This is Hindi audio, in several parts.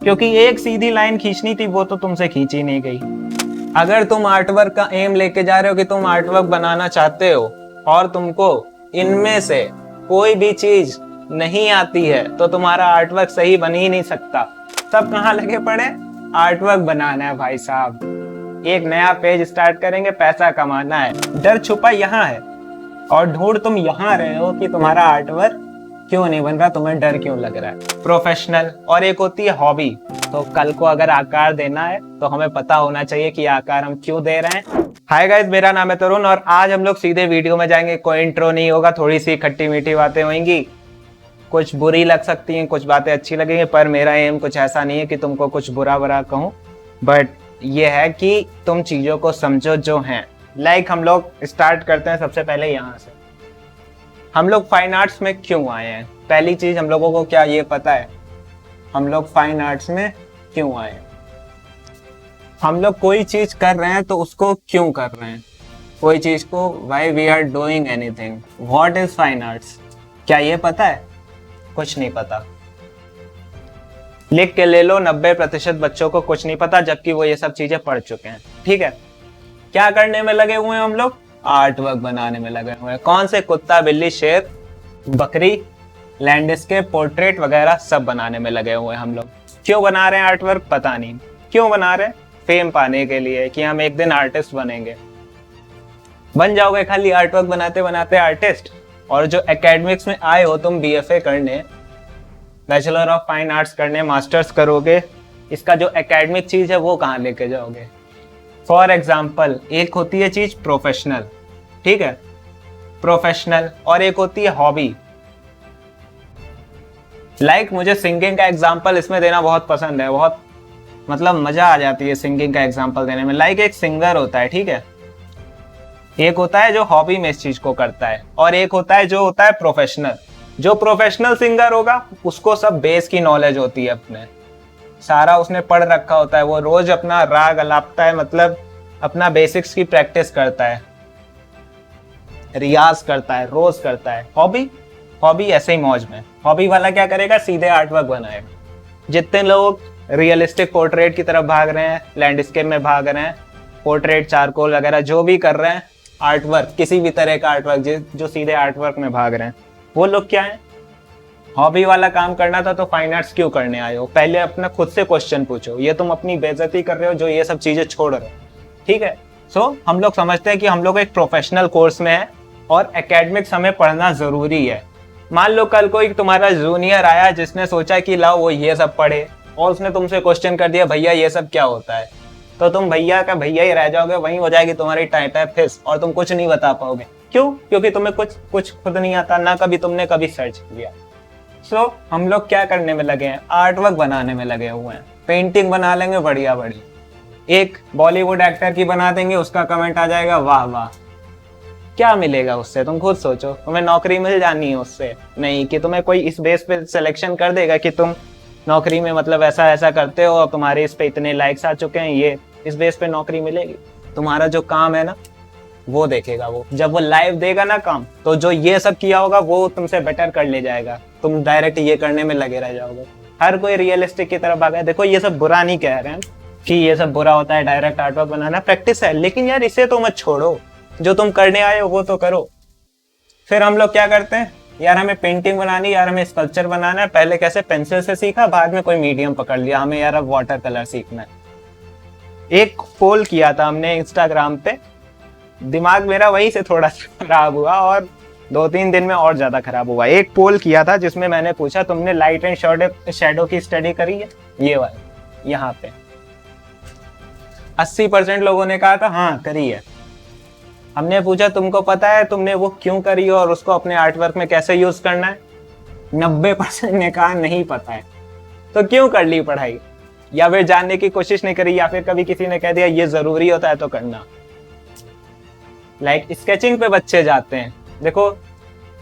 क्योंकि एक सीधी लाइन खींचनी थी, वो तो तुमसे खींची नहीं गई। अगर तुम आर्टवर्क का एम लेके जा रहे हो कि तुम आर्टवर्क बनाना चाहते हो और तुमको इनमें से कोई भी चीज नहीं आती है, तो तुम्हारा आर्टवर्क सही बन ही नहीं सकता। सब कहाँ लगे पड़े? आर्टवर्क बनाना है भाई साहब। एक नया पेज स्टार्ट करेंगे, पैसा कमाना है। डर छुपा यहाँ है और ढूंढ तुम यहाँ रहे हो कि तुम्हारा आर्टवर्क क्यों नहीं बन रहा, तुम्हें डर क्यों लग रहा है। प्रोफेशनल और एक होती है हॉबी। तो कल को अगर आकार देना है तो हमें पता होना चाहिए कि आकार हम क्यों दे रहे हैं। हाय गाइस, मेरा नाम है तरुण और आज हम लोग सीधे वीडियो में जाएंगे। कोई इंट्रो नहीं होगा, थोड़ी सी खट्टी मीठी बातें होंगी, कुछ बुरी लग सकती हैं, कुछ बातें अच्छी लगेंगी, पर मेरा एम कुछ ऐसा नहीं है कि तुमको कुछ बुरा बुरा कहूँ, बट ये है कि तुम चीजों को समझो जो हैं। लाइक हम लोग स्टार्ट करते हैं सबसे पहले यहाँ से। हम लोग फाइन आर्ट्स में क्यों आए हैं? पहली चीज, हम लोगों को क्या ये पता है हम लोग फाइन आर्ट्स में क्यों आए हैं? हम लोग कोई चीज कर रहे हैं तो उसको क्यों कर रहे हैं? कोई चीज को why we are doing anything. What is fine arts? क्या ये पता है? कुछ नहीं पता। लिख के ले लो, 90% बच्चों को कुछ नहीं पता, जबकि वो ये सब चीजें पढ़ चुके हैं। ठीक है, क्या करने में लगे हुए हैं हम लोग? आर्टवर्क बनाने में लगे हुए हैं। कौन से? कुत्ता, बिल्ली, शेर, बकरी, लैंडस्केप, पोर्ट्रेट वगैरह सब बनाने में लगे हुए हैं हम लोग। क्यों बना रहे हैं आर्टवर्क? पता नहीं क्यों बना रहे हैं। फेम पाने के लिए कि हम एक दिन आर्टिस्ट बनेंगे। बन जाओगे खाली आर्टवर्क बनाते बनाते आर्टिस्ट। और जो एकेडमिक्स में आए हो तुम बीएफए करने, बैचलर ऑफ फाइन आर्ट्स करने, मास्टर्स करोगे, इसका जो एकेडमिक चीज है वो कहाँ लेके जाओगे? फॉर एग्जाम्पल, एक होती है चीज प्रोफेशनल, ठीक है, प्रोफेशनल, और एक होती है हॉबी। लाइक मुझे सिंगिंग का एग्जाम्पल इसमें देना बहुत पसंद है, बहुत मतलब मजा आ जाती है सिंगिंग का एग्जाम्पल देने में। लाइक एक सिंगर होता है, ठीक है, एक होता है जो हॉबी में इस चीज को करता है, और एक होता है जो होता है प्रोफेशनल। जो प्रोफेशनल सिंगर होगा उसको सब बेस की नॉलेज होती है, अपने सारा उसने पढ़ रखा होता है, वो रोज अपना राग अलापता है, मतलब अपना बेसिक्स की प्रैक्टिस करता है, रियाज करता है, रोज करता है। हॉबी, हॉबी ऐसे ही मौज में। हॉबी वाला क्या करेगा? सीधे आर्टवर्क बनाएगा। जितने लोग रियलिस्टिक पोर्ट्रेट की तरफ भाग रहे हैं, लैंडस्केप में भाग रहे हैं, पोर्ट्रेट, चारकोल वगैरह जो भी कर रहे हैं, आर्टवर्क, किसी भी तरह का आर्टवर्क, जो सीधे आर्टवर्क में भाग रहे हैं, वो लोग क्या है? हॉबी वाला काम करना था तो फाइन आर्ट्स क्यों करने आए हो? पहले अपना खुद से क्वेश्चन पूछो। ये तुम अपनी बेइज्जती कर रहे हो जो ये सब चीजें छोड़ रहे हो, ठीक है। सो हम लोग समझते हैं कि हम लोग एक प्रोफेशनल कोर्स में है और एकेडमिक्स हमें पढ़ना जरूरी है। मान लो कल कोई तुम्हारा जूनियर आया जिसने सोचा कि लाओ वो ये सब पढ़े, और उसने तुमसे क्वेश्चन कर दिया, भैया ये सब क्या होता है, तो तुम भैया का भैया ही रह जाओगे, वहीं हो जाएगी तुम्हारी टाइप फिस, और तुम कुछ नहीं बता पाओगे। क्यों? क्योंकि तुम्हें कुछ खुद नहीं आता, ना कभी तुमने कभी सर्च किया। सो हम लोग क्या करने में लगे हैं? आर्टवर्क बनाने में लगे हुए हैं। पेंटिंग बना लेंगे बढ़िया बड़ी, एक बॉलीवुड एक्टर की बना देंगे, उसका कमेंट आ जाएगा वाह वाह। क्या मिलेगा उससे? तुम खुद सोचो। तुम्हें नौकरी मिल जानी है उससे? नहीं। कि तुम्हें कोई इस बेस पे सिलेक्शन कर देगा कि तुम नौकरी में मतलब ऐसा ऐसा करते हो और तुम्हारे इस पे इतने लाइक्स आ चुके हैं, ये इस बेस पे नौकरी मिलेगी? तुम्हारा जो काम है ना वो देखेगा वो। जब वो लाइव देगा ना काम, तो जो ये सब किया होगा वो तुमसे बेटर कर ले जाएगा, तुम डायरेक्ट ये करने में लगे रह जाओगे। हर कोई रियलिस्टिक की तरफ आ गया। देखो ये सब बुरा नहीं कह रहे हैं कि ये सब बुरा होता है, डायरेक्ट आर्टवर्क बनाना प्रैक्टिस है, लेकिन यार इसे तो मत छोड़ो, जो तुम करने आए हो वो तो करो। फिर हम लोग क्या करते हैं? यार हमें पेंटिंग बनानी, यार हमें स्कल्पचर बनाना है। पहले कैसे? पेंसिल से सीखा, बाद में कोई मीडियम पकड़ लिया, हमें यार अब वाटर कलर सीखना है। एक पोल किया था हमने इंस्टाग्राम पे, दिमाग मेरा वहीं से थोड़ा खराब हुआ और 2-3 दिन में और ज्यादा खराब हुआ। एक पोल किया था जिसमें मैंने पूछा, तुमने लाइट एंड शैडो की स्टडी करी है? ये वाला यहाँ पे 80% लोगों ने कहा था हाँ करी है। हमने पूछा तुमको पता है तुमने वो क्यों करी और उसको अपने आर्टवर्क में कैसे यूज करना है? 90% ने कहा नहीं पता है। तो क्यों कर ली पढ़ाई? या फिर जानने की कोशिश नहीं करी, या फिर कभी किसी ने कह दिया ये जरूरी होता है तो करना। लाइक स्केचिंग पे बच्चे जाते हैं। देखो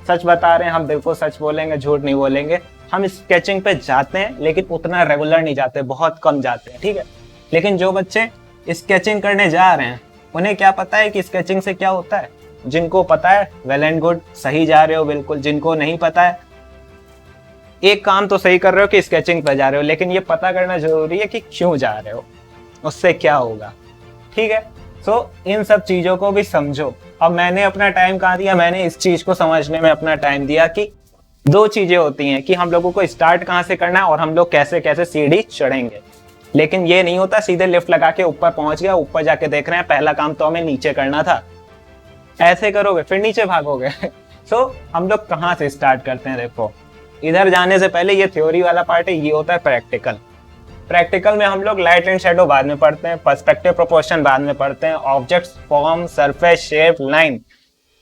सच बता रहे हैं हम, बिल्कुल सच बोलेंगे, झूठ नहीं बोलेंगे। हम स्केचिंग पे जाते हैं लेकिन उतना रेगुलर नहीं जाते, बहुत कम जाते हैं, ठीक है। लेकिन जो बच्चे स्केचिंग करने जा रहे हैं उन्हें क्या पता है कि स्केचिंग से क्या होता है? जिनको पता है वेल एंड गुड, सही जा रहे हो बिल्कुल। जिनको नहीं पता है एक काम तो सही कर रहे हो कि स्केचिंग पे जा रहे हो, लेकिन ये पता करना जरूरी है कि क्यों जा रहे हो, उससे क्या होगा। ठीक है, सो इन सब चीजों को भी समझो। अब मैंने अपना टाइम कहाँ दिया, मैंने इस चीज को समझने में अपना टाइम दिया कि दो चीजें होती हैं कि हम लोगों को स्टार्ट कहाँ से करना है और हम लोग कैसे कैसे सीढ़ी चढ़ेंगे। लेकिन ये नहीं होता सीधे लिफ्ट लगा के ऊपर पहुंच गया, ऊपर जाके देख रहे हैं पहला काम तो हमें नीचे करना था, ऐसे करोगे फिर नीचे भागोगे। सो हम लोग कहाँ से स्टार्ट करते हैं, देखो इधर जाने से पहले ये थ्योरी वाला पार्ट है, ये होता है प्रैक्टिकल। प्रैक्टिकल में हम लोग लाइट एंड शेडो बाद में पढ़ते हैं, पर्सपेक्टिव प्रोपोर्शन बाद में पढ़ते हैं, objects, form, surface, shape, line.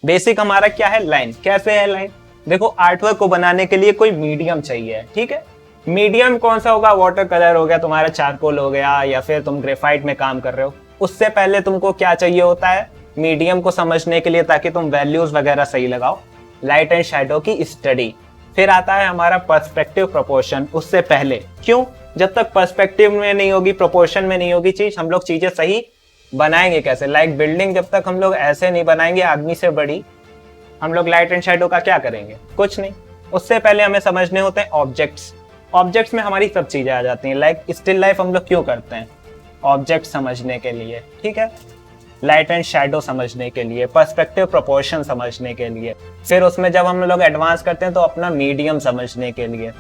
Basic हमारा क्या है, लाइन। कैसे है लाइन, देखो आर्टवर्क को बनाने के लिए कोई मीडियम चाहिए, ठीक है। मीडियम कौन सा होगा, वाटर कलर हो गया, तुम्हारा चारकोल हो गया, या फिर तुम ग्रेफाइट में काम कर रहे हो। उससे पहले तुमको क्या चाहिए होता है, मीडियम को समझने के लिए, ताकि तुम वैल्यूज वगैरह सही लगाओ, लाइट एंड शैडो की स्टडी। फिर आता है हमारा पर्सपेक्टिव प्रोपोर्शन, उससे पहले। क्यों, जब तक पर्सपेक्टिव में नहीं होगी, प्रोपोर्शन में नहीं होगी चीज, हम लोग चीजें सही बनाएंगे कैसे। लाइक बिल्डिंग जब तक हम लोग ऐसे नहीं बनाएंगे आदमी से बड़ी, हम लोग लाइट एंड शैडो का क्या करेंगे, कुछ नहीं। उससे पहले हमें समझने होते हैं ऑब्जेक्ट्स। ऑब्जेक्ट्स में हमारी सब चीजें आ जाती हैं। लाइक स्टिल लाइफ हम लोग क्यों करते हैं, ऑब्जेक्ट समझने के लिए, ठीक है। लाइट एंड शैडो समझने के लिए, पर्सपेक्टिव प्रोपोर्शन समझने के लिए। फिर उसमें जब हम लोग एडवांस करते हैं तो अपना मीडियम समझने के लिए,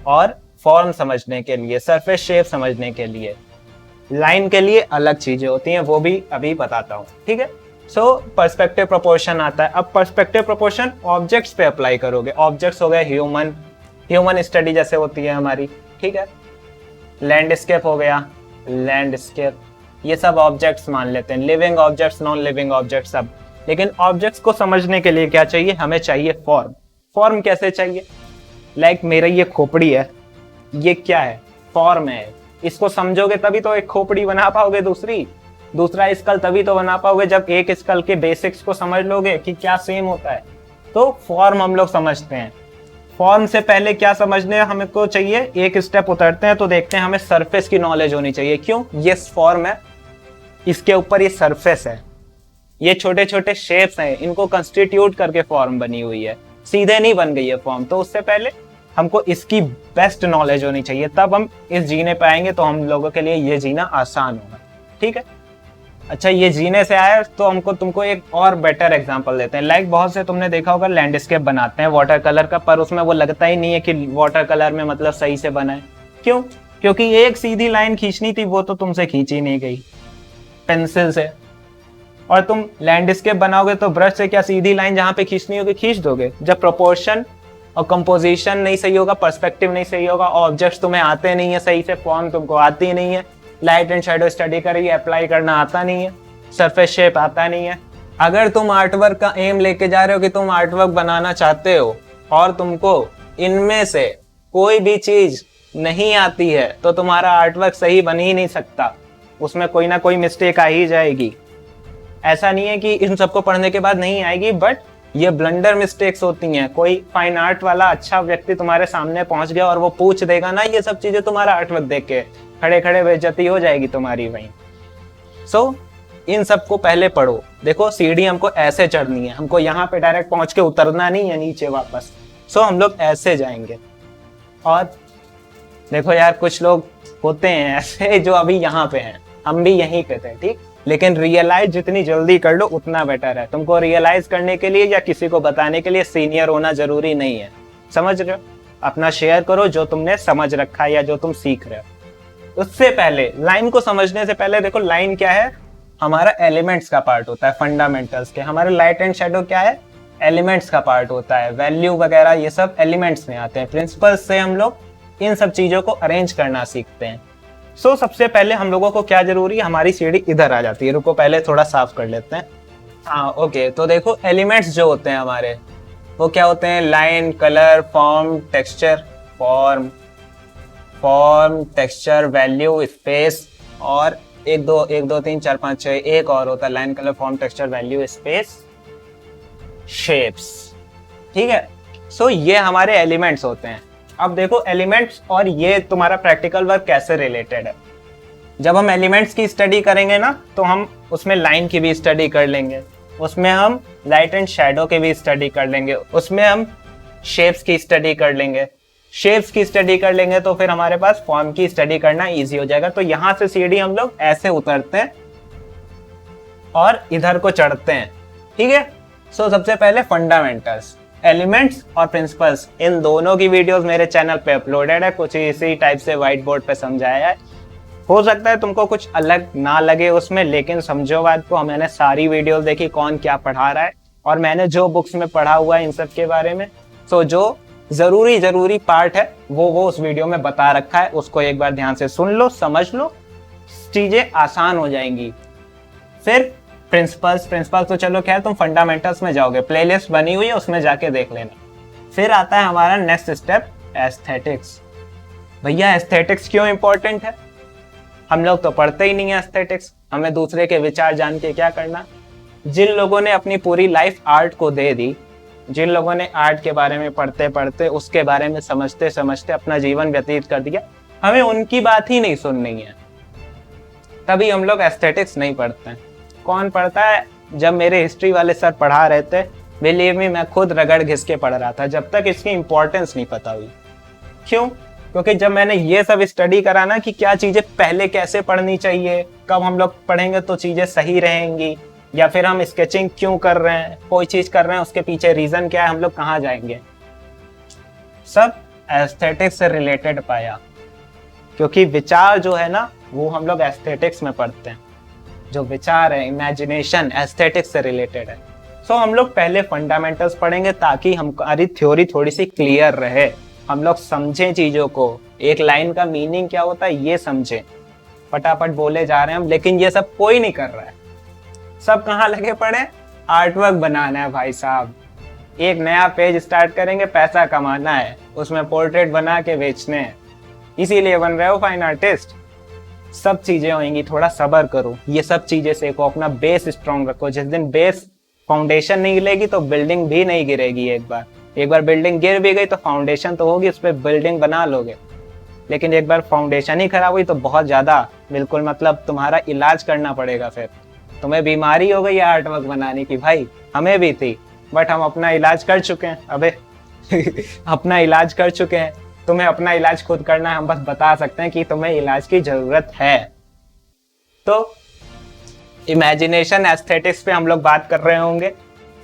और फॉर्म समझने के लिए, सरफेस शेप समझने के लिए। लाइन के लिए अलग चीजें होती हैं, वो भी अभी बताता हूँ, ठीक है। सो पर्सपेक्टिव प्रोपोर्शन आता है। अब पर्सपेक्टिव प्रोपोर्शन ऑब्जेक्ट्स पे अप्लाई करोगे। ऑब्जेक्ट्स हो गए ह्यूमन स्टडी जैसे होती है हमारी, ठीक है। लैंडस्केप हो गया, लैंडस्केप, ये सब ऑब्जेक्ट्स मान लेते हैं, living objects, non living objects सब। लेकिन ऑब्जेक्ट्स को समझने के लिए क्या चाहिए, हमें चाहिए फॉर्म। फॉर्म कैसे चाहिए, लाइक मेरा ये खोपड़ी है, ये क्या है, फॉर्म है। इसको समझोगे तभी तो एक खोपड़ी बना पाओगे, दूसरा स्कल तभी तो बना पाओगे जब एक स्कल के बेसिक्स को समझ लोगे कि क्या सेम होता है। तो फॉर्म हम लोग समझते हैं। फॉर्म से पहले क्या समझने हमें को चाहिए, एक स्टेप उतरते हैं तो देखते हैं हमें सरफेस की नॉलेज होनी चाहिए। क्यों, ये फॉर्म है, इसके ऊपर ये सरफेस है, ये छोटे छोटे शेप्स हैं, इनको कंस्टिट्यूट करके फॉर्म बनी हुई है, सीधे नहीं बन गई है फॉर्म। तो उससे पहले हमको इसकी बेस्ट नॉलेज होनी चाहिए, तब हम इस जीने पे आएंगे तो हम लोगों के लिए ये जीना आसान होगा, ठीक है। अच्छा, ये जीने से आया तो तुमको एक और बेटर एग्जांपल देते हैं। लाइक बहुत से तुमने देखा होगा लैंडस्केप बनाते हैं वाटर कलर का, पर उसमें वो लगता ही नहीं है कि वाटर कलर में मतलब सही से बना है। क्यों, क्योंकि एक सीधी लाइन खींचनी थी, वो तो तुमसे खींची नहीं गई पेंसिल से। और तुम लैंडस्केप बनाओगे तो ब्रश से क्या सीधी लाइन जहां पे खींचनी होगी खींच दोगे। जब प्रोपोर्शन और कंपोजिशन नहीं सही होगा, पर्सपेक्टिव नहीं सही होगा, ऑब्जेक्ट्स तुम्हें आते नहीं है सही से, फॉर्म तुमको आती नहीं है, लाइट एंड शैडो स्टडी करेगी, अप्लाई करना आता नहीं है, सरफेस शेप आता नहीं है। अगर तुम आर्टवर्क का एम लेके जा रहे हो कि तुम आर्टवर्क बनाना चाहते हो और तुमको इनमें से कोई भी चीज नहीं आती है, तो तुम्हारा आर्टवर्क सही बन ही नहीं सकता, उसमें कोई ना कोई मिस्टेक आ ही जाएगी। ऐसा नहीं है कि इन सबको पढ़ने के बाद नहीं आएगी, बट ये ब्लंडर मिस्टेक्स होती हैं। कोई फाइन आर्ट वाला अच्छा व्यक्ति तुम्हारे सामने पहुंच गया और वो पूछ देगा ना ये सब चीजें, तुम्हारा आर्टवर्क देख के खड़े खड़े बेइज्जती हो जाएगी तुम्हारी वहीं। सो इन सबको पहले पढ़ो। देखो सीढ़ी हमको ऐसे चढ़नी है, हमको यहाँ पे डायरेक्ट पहुंच के उतरना नहीं है नीचे वापस। सो हम लोग ऐसे जाएंगे। और देखो यार, कुछ लोग होते हैं ऐसे जो अभी यहाँ पे हैं, हम भी यहीं पे थे, ठीक। लेकिन रियलाइज जितनी जल्दी कर लो उतना बेटर है। तुमको रियलाइज करने के लिए या किसी को बताने के लिए सीनियर होना जरूरी नहीं है, समझ रहे हो। अपना शेयर करो जो तुमने समझ रखा है या जो तुम सीख रहे हो। उससे पहले लाइन को समझने से पहले देखो लाइन क्या है, हमारा एलिमेंट्स का पार्ट होता है, फंडामेंटल्स के। हमारे लाइट एंड शेडो क्या है, एलिमेंट्स का पार्ट होता है। वैल्यू वगैरह ये सब एलिमेंट्स में आते हैं। प्रिंसिपल्स से हम लोग इन सब चीजों को अरेंज करना सीखते हैं। सो सबसे पहले हम लोगों को क्या जरूरी है, हमारी सीढ़ी इधर आ जाती है। रुको पहले थोड़ा साफ कर लेते हैं। हाँ ओके, तो देखो एलिमेंट्स जो होते हैं हमारे, वो क्या होते हैं, line, colour, form, texture, form, texture, value, space, और 1 2 3 4 5 6 एक और होता है line, colour, form, texture, value, space, shapes, ठीक है। सो ये हमारे एलिमेंट्स होते हैं। अब देखो एलिमेंट्स और ये तुम्हारा प्रैक्टिकल वर्क कैसे रिलेटेड है। जब हम एलिमेंट्स की स्टडी करेंगे ना, तो हम उसमें लाइन की भी स्टडी कर लेंगे, उसमें हम लाइट एंड शैडो की भी स्टडी कर लेंगे, उसमें हम शेप्स की स्टडी कर लेंगे, शेप्स की स्टडी कर लेंगे तो फिर हमारे पास फॉर्म की स्टडी करना इजी हो जाएगा। तो यहां से सीढ़ी हम लोग ऐसे उतरते हैं और इधर को चढ़ते हैं, ठीक है। सो सबसे पहले फंडामेंटल्स, एलिमेंट्स और प्रिंसिपल्स, इन दोनों की वीडियोस मेरे चैनल पे अपलोडेड है, कुछ इसी टाइप से व्हाइट बोर्ड पे समझाया है। हो सकता है तुमको कुछ अलग ना लगे उसमें, लेकिन समझो बात को, मैंने सारी वीडियोस देखी कौन क्या पढ़ा रहा है, और मैंने जो बुक्स में पढ़ा हुआ है इन सब के बारे में, सो जो जरूरी पार्ट है वो उस वीडियो में बता रखा है, उसको एक बार ध्यान से सुन लो, समझ लो, चीजें आसान हो जाएंगी। फिर प्रिंसिपल्स तो चलो खैर तुम फंडामेंटल्स में जाओगे, प्लेलिस्ट बनी हुई है उसमें जाके देख लेना। फिर आता है हमारा नेक्स्ट स्टेप, एस्थेटिक्स। भैया एस्थेटिक्स क्यों इंपॉर्टेंट है? हम लोग तो पढ़ते ही नहीं है एस्थेटिक्स, हमें दूसरे के विचार जान के क्या करना। जिन लोगों ने अपनी पूरी लाइफ आर्ट को दे दी, जिन लोगों ने आर्ट के बारे में पढ़ते पढ़ते, उसके बारे में समझते समझते अपना जीवन व्यतीत कर दिया, हमें उनकी बात ही नहीं सुननी है। तभी हम लोग एस्थेटिक्स नहीं पढ़ते हैं। कौन पढ़ता है? जब मेरे हिस्ट्री वाले सर पढ़ा रहे थे, बिलीव मी, मैं खुद रगड़ घिस के पढ़ रहा था, जब तक इसकी इंपॉर्टेंस नहीं पता हुई। क्यों? क्योंकि जब मैंने ये सब स्टडी करा ना कि क्या चीजें पहले कैसे पढ़नी चाहिए, कब हम लोग पढ़ेंगे तो चीजें सही रहेंगी, या फिर हम स्केचिंग क्यों कर रहे हैं, कोई चीज कर रहे हैं उसके पीछे रीजन क्या है, हम लोग कहाँ जाएंगे, सब एस्थेटिक्स से रिलेटेड पाया। क्योंकि विचार जो है ना वो हम लोग एस्थेटिक्स में पढ़ते हैं, जो विचार है, इमेजिनेशन, एस्थेटिक्स से रिलेटेड है। सो हम लोग पहले फंडामेंटल्स पढ़ेंगे ताकि हमारी थ्योरी थोड़ी सी क्लियर रहे, हम लोग समझें चीजों को, एक लाइन का मीनिंग क्या होता है ये समझें। फटाफट बोले जा रहे हैं हम, लेकिन ये सब कोई नहीं कर रहा है। सब कहाँ लगे पड़े? आर्टवर्क बनाना है भाई साहब। एक नया पेज स्टार्ट करेंगे, पैसा कमाना है, उसमें पोर्ट्रेट बना के बेचने हैं, इसीलिए बन रहे हो फाइन आर्टिस्ट। सब चीजें होंगी, थोड़ा सब्र करो, ये सब चीजें सीखो, अपना बेस स्ट्रॉन्ग रखो। जिस दिन बेस फाउंडेशन नहीं गिरेगी तो बिल्डिंग भी नहीं गिरेगी। एक बार बिल्डिंग गिर भी गई तो फाउंडेशन तो होगी, उस पर बिल्डिंग बना लोगे। लेकिन एक बार फाउंडेशन ही खराब हुई तो बहुत ज्यादा, बिल्कुल मतलब तुम्हारा इलाज करना पड़ेगा। फिर तुम्हें बीमारी हो गई आर्टवर्क बनाने की, भाई हमें भी थी, बट हम अपना इलाज कर चुके हैं। अबे अपना इलाज कर चुके हैं, तुम्हें अपना इलाज खुद करना है, हम बस बता सकते हैं कि तुम्हें इलाज की जरूरत है। तो इमेजिनेशन, एस्थेटिक्स पे हम लोग बात कर रहे होंगे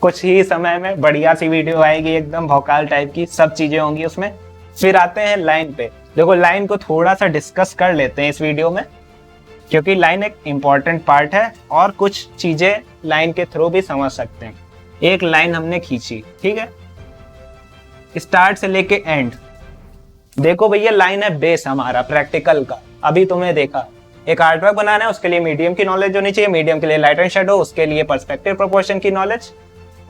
कुछ ही समय में, बढ़िया सी वीडियो आएगी एकदम भौकाल टाइप की, सब चीजें होंगी उसमें। फिर आते हैं लाइन पे। देखो लाइन को थोड़ा सा डिस्कस कर लेते हैं इस वीडियो में, क्योंकि लाइन एक इम्पॉर्टेंट पार्ट है और कुछ चीजें लाइन के थ्रू भी समझ सकते हैं। एक लाइन हमने खींची, ठीक है, स्टार्ट से लेके एंड। देखो भैया लाइन है बेस हमारा प्रैक्टिकल का। अभी तुमने देखा एक आर्टवर्क बनाना है, उसके लिए मीडियम की नॉलेज होनी चाहिए, मीडियम के लिए लाइट एंड शेडो, उसके लिए पर्सपेक्टिव प्रोपोर्शन की नॉलेज,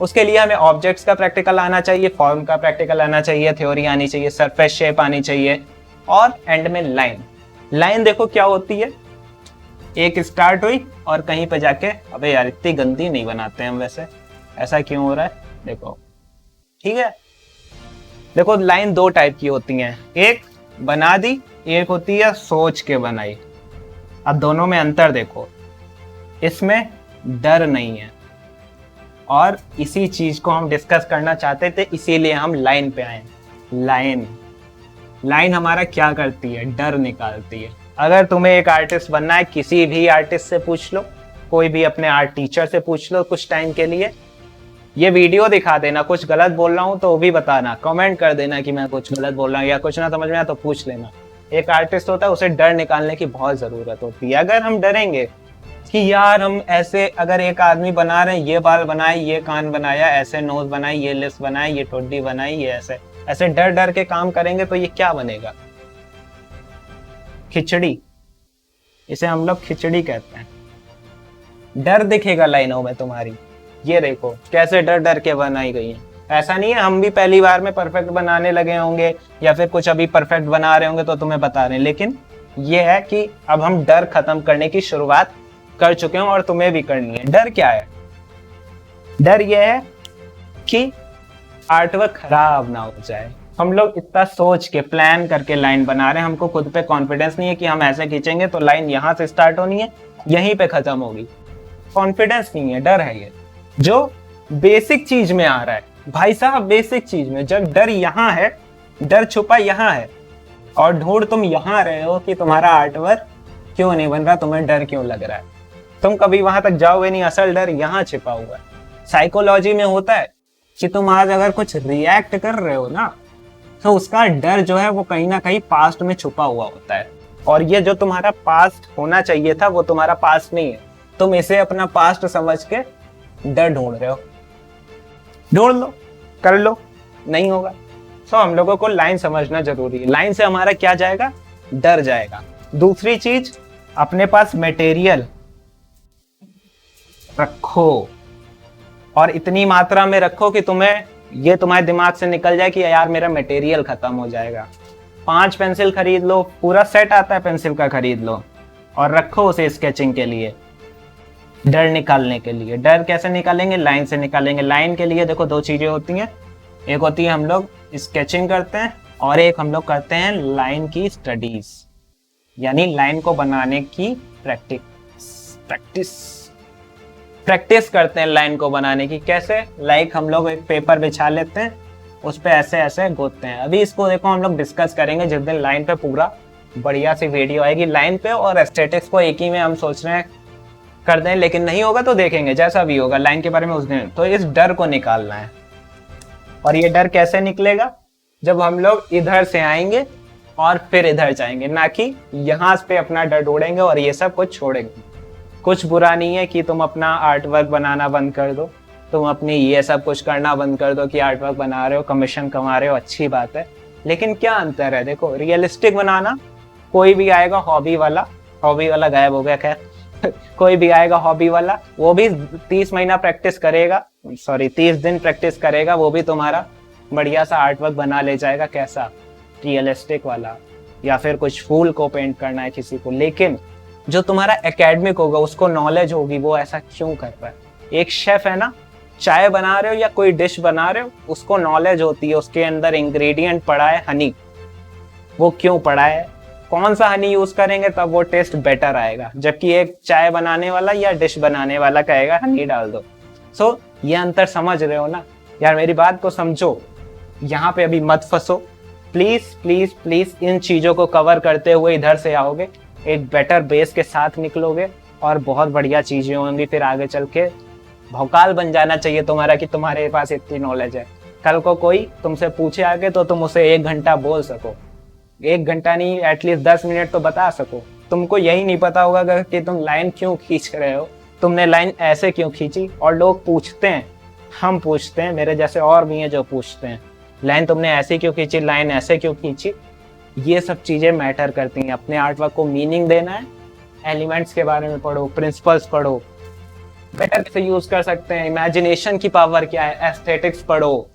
उसके लिए हमें ऑब्जेक्ट्स का प्रैक्टिकल आना चाहिए, फॉर्म का प्रैक्टिकल आना चाहिए, थ्योरी आनी चाहिए, सरफेस शेप आनी चाहिए, और एंड में लाइन। लाइन देखो क्या होती है, एक स्टार्ट हुई और कहीं पे जाके, अबे यार इतनी गंदी नहीं बनाते हैं हम वैसे, ऐसा क्यों हो रहा है, देखो ठीक है। देखो लाइन दो टाइप की होती हैं, एक बना दी, एक होती है सोच के बनाई। अब दोनों में अंतर देखो, इसमें डर नहीं है, और इसी चीज को हम डिस्कस करना चाहते थे, इसीलिए हम लाइन पे आए। लाइन हमारा क्या करती है, डर निकालती है। अगर तुम्हें एक आर्टिस्ट बनना है, किसी भी आर्टिस्ट से पूछ लो, कोई भी अपने आर्ट टीचर से पूछ लो कुछ टाइम के लिए, ये वीडियो दिखा देना, कुछ गलत बोल रहा हूँ तो वो भी बताना, कमेंट कर देना कि मैं कुछ गलत बोल रहा हूँ, या कुछ ना समझ में आया तो पूछ लेना। एक आर्टिस्ट होता है, उसे डर निकालने की बहुत जरूरत होती है। अगर हम डरेंगे कि यार हम ऐसे, अगर एक आदमी बना रहे हैं, ये बाल बनाए, ये कान बनाया, ऐसे नोज बनाई, ये लिप्स बनाए, ये ठोडी बनाई, ये ऐसे डर डर के काम करेंगे तो ये क्या बनेगा, खिचड़ी। इसे हम लोग खिचड़ी कहते हैं। डर दिखेगा लाइनों में तुम्हारी, ये देखो कैसे डर डर के बनाई गई है। ऐसा नहीं है हम भी पहली बार में परफेक्ट बनाने लगे होंगे, या फिर कुछ अभी परफेक्ट बना रहे होंगे तो तुम्हें बता रहे हैं, लेकिन ये है कि अब हम डर खत्म करने की शुरुआत कर चुके हैं और तुम्हें भी करनी है। डर क्या है? डर ये है कि आर्टवर्क खराब ना हो जाए। हम लोग इतना सोच के प्लान करके लाइन बना रहे हैं, हमको खुद पे कॉन्फिडेंस नहीं है कि हम ऐसे खींचेंगे तो लाइन यहाँ से स्टार्ट होनी है, यहीं पे खत्म होगी। कॉन्फिडेंस नहीं है, डर है ये, जो बेसिक चीज में आ रहा है भाई साहब। बेसिक चीज में जब डर यहाँ है डर छुपा यहाँ है और ढूंढ तुम यहाँ रहे हो कि तुम्हारा आर्ट वर्क क्यों नहीं बन रहा, तुम्हें डर क्यों लग रहा है। तुम कभी वहां तक जाओगे नहीं, असल डर यहाँ छिपा हुआ है। साइकोलॉजी में होता है कि तुम आज अगर कुछ रिएक्ट कर रहे हो ना, तो उसका डर जो है वो कहीं ना कहीं पास्ट में छुपा हुआ होता है, और ये जो तुम्हारा पास्ट होना चाहिए था वो तुम्हारा पास्ट नहीं है। तुम इसे अपना पास्ट समझ के डर ढूंढ रहे हो। ढूंढ लो, कर लो, नहीं होगा। सो हम लोगों को लाइन समझना जरूरी है। लाइन से हमारा क्या जाएगा, डर जाएगा। दूसरी चीज, अपने पास मटेरियल रखो, और इतनी मात्रा में रखो कि ये तुम्हारे दिमाग से निकल जाए कि यार मेरा मटेरियल खत्म हो जाएगा। 5 पेंसिल खरीद लो, पूरा सेट आता है पेंसिल का, खरीद लो और रखो उसे स्केचिंग के लिए, डर निकालने के लिए। डर कैसे निकालेंगे, लाइन से निकालेंगे। लाइन के लिए देखो 2 चीजें होती हैं, एक होती है हम लोग स्केचिंग करते हैं, और एक हम लोग करते हैं लाइन की स्टडीज, यानी लाइन को बनाने की प्रैक्टिस करते हैं लाइन को बनाने की। कैसे, लाइक हम लोग एक पेपर बिछा लेते हैं, उस पे ऐसे ऐसे गोदते हैं। अभी इसको देखो हम लोग डिस्कस करेंगे जिस दिन लाइन पे पूरा बढ़िया सी वीडियो आएगी। लाइन पे और एस्थेटिक्स को एक ही में हम सोच रहे हैं कर दें, लेकिन नहीं होगा तो देखेंगे, जैसा भी होगा लाइन के बारे में उस दिन। तो इस डर को निकालना है, और ये डर कैसे निकलेगा, जब हम लोग इधर से आएंगे और फिर इधर जाएंगे, ना कि यहाँ पे अपना डर ढूंढेंगे और ये सब कुछ छोड़ेंगे। कुछ बुरा नहीं है कि तुम अपना आर्ट वर्क बनाना बंद कर दो, तुम अपनी ये सब कुछ करना बंद कर दो कि आर्ट वर्क बना रहे हो, कमीशन कमा रहे हो, अच्छी बात है। लेकिन क्या अंतर है, देखो रियलिस्टिक बनाना, कोई भी आएगा हॉबी वाला गायब हो गया, खैर कोई भी आएगा हॉबी वाला, वो भी 30 महीना प्रैक्टिस करेगा, 30 दिन प्रैक्टिस करेगा, वो भी तुम्हारा बढ़िया सा आर्ट वर्क बना ले जाएगा। कैसा, रियलिस्टिक वाला, या फिर कुछ फूल को पेंट करना है किसी को। लेकिन जो तुम्हारा एकेडमिक होगा, उसको नॉलेज होगी वो ऐसा क्यों कर रहा है। एक शेफ है ना, चाय बना रहे हो या कोई डिश बना रहे हो, उसको नॉलेज होती है, उसके अंदर इंग्रेडिएंट पड़ा है हनी, वो क्यों पड़ा है, कौन सा हनी यूज करेंगे तब वो टेस्ट बेटर आएगा। जबकि एक चाय बनाने वाला या डिश बनाने वाला कहेगा हनी डाल दो। सो ये अंतर समझ रहे हो ना यार, मेरी बात को समझो, यहाँ पे अभी मत फंसो प्लीज प्लीज प्लीज। इन चीजों को कवर करते हुए इधर से आओगे, एक बेटर बेस के साथ निकलोगे और बहुत बढ़िया चीजें होंगी। फिर आगे चल के भौकाल बन जाना चाहिए तुम्हारा कि तुम्हारे पास इतनी नॉलेज है। कल को कोई तुमसे पूछे आगे तो तुम उसे 1 घंटा बोल सको, 1 घंटा नहीं एटलीस्ट 10 मिनट तो बता सको। तुमको यही नहीं पता होगा कि तुम लाइन क्यों खींच रहे हो, तुमने लाइन ऐसे क्यों खींची। और लोग पूछते हैं, हम पूछते हैं, मेरे जैसे और भी हैं जो पूछते हैं, लाइन तुमने ऐसे क्यों खींची, लाइन ऐसे क्यों खींची। ये सब चीजें मैटर करती हैं। अपने आर्ट वर्क को मीनिंग देना है, एलिमेंट्स के बारे में पढ़ो, प्रिंसिपल्स पढ़ो, बेटर कैसे यूज कर सकते हैं, इमेजिनेशन की पावर क्या है, एस्थेटिक्स पढ़ो,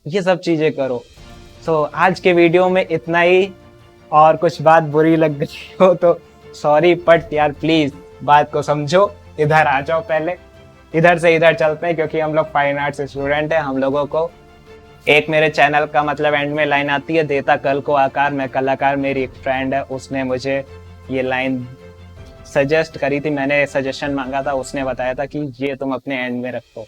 ये सब चीजें करो। सो आज के वीडियो में इतना ही, और कुछ बात बुरी लग गई हो तो सॉरी, बट यार प्लीज बात को समझो। इधर आ जाओ, पहले इधर से इधर चलते हैं, क्योंकि हम लोग फाइन आर्ट्स स्टूडेंट हैं। हम लोगों को एक मेरे चैनल का मतलब एंड में लाइन आती है, देता कल को आकार मैं कलाकार। मेरी एक फ्रेंड है, उसने मुझे ये लाइन सजेस्ट करी थी, मैंने सजेशन मांगा था, उसने बताया था कि ये तुम अपने एंड में रखो।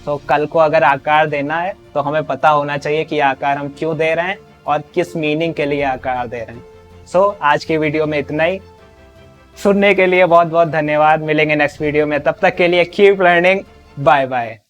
तो कल को अगर आकार देना है तो हमें पता होना चाहिए कि आकार हम क्यों दे रहे हैं और किस मीनिंग के लिए आकार दे रहे हैं। सो आज की वीडियो में इतना ही। सुनने के लिए बहुत बहुत धन्यवाद। मिलेंगे नेक्स्ट वीडियो में, तब तक के लिए कीप लर्निंग। Bye bye.